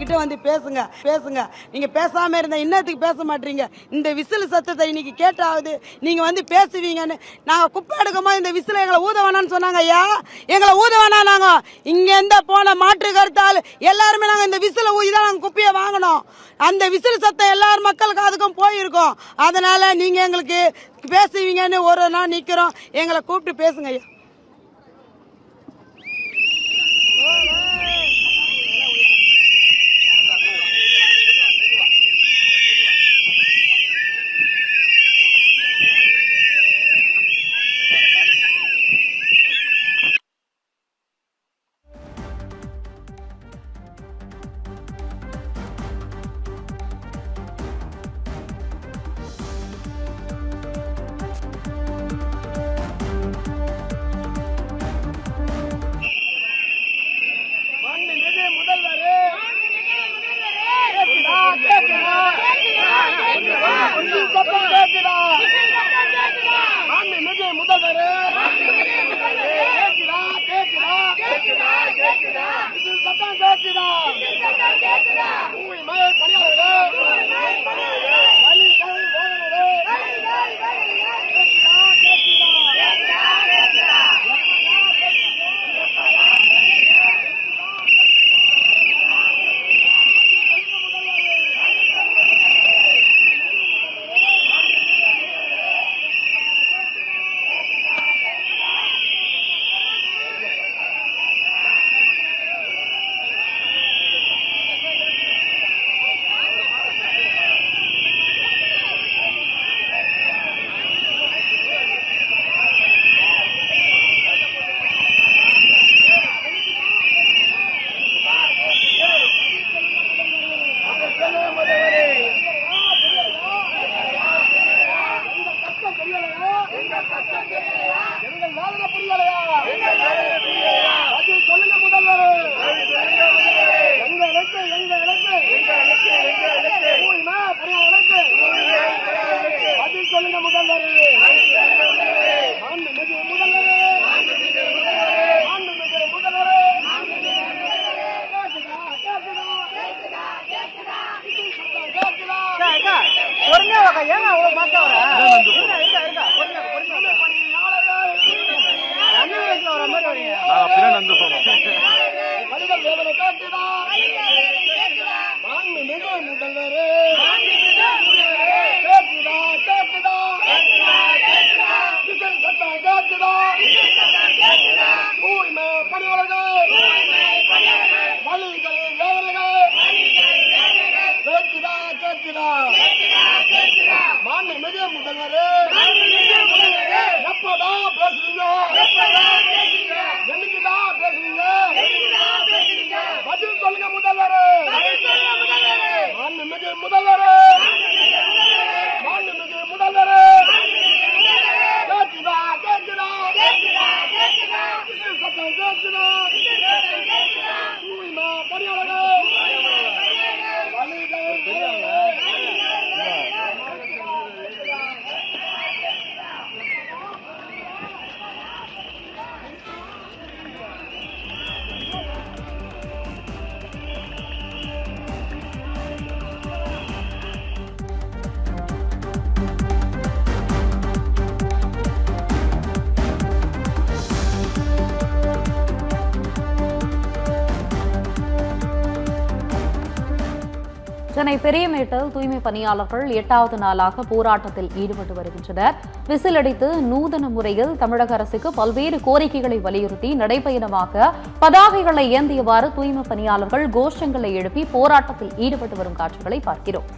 கிட்ட வந்து பேசுங்க பேசுங்க. நீங்க பேசாம இருந்தா இன்னத்துக்கு பேச மாட்டீங்க. இந்த விசில் சத்தத்தை இன்னைக்கு கேட்டாவது நீங்க வந்து பேசுவீங்கன்னு. நாங்க குப்பை எடுக்கும்போது இந்த விசில் எங்களை ஊத வேணான்னு சொன்னாங்க. ஐயா எங்களை ஊத வேணா, நாங்க இங்க எந்த போன மாற்று கருத்தால் எல்லாருமே நாங்க இந்த விசில ஊதி தான் நாங்க குப்பையை வாங்கினோம். அந்த விசில் சத்தம் எல்லாரும் மக்களுக்கு அதுக்கும் போயிருக்கோம். அதனால நீங்க எங்களுக்கு பேசுவீங்கன்னு ஒரு நாள் நிக்கிறோம். எங்களை கூப்பிட்டு பேசுங்க ஐயா. சென்னை பெரியமேட்டில் தூய்மை பணியாளர்கள் 8வது நாளாக போராட்டத்தில் ஈடுபட்டு வருகின்றனர். விசிலடித்து நூதன முறையில் தமிழக அரசுக்கு பல்வேறு கோரிக்கைகளை வலியுறுத்தி நடைபயணமாக பதாகைகளை ஏந்தியவாறு தூய்மை பணியாளர்கள் கோஷங்களை எழுப்பி போராட்டத்தில் ஈடுபட்டு வரும் காட்சிகளை பார்க்கிறோம்.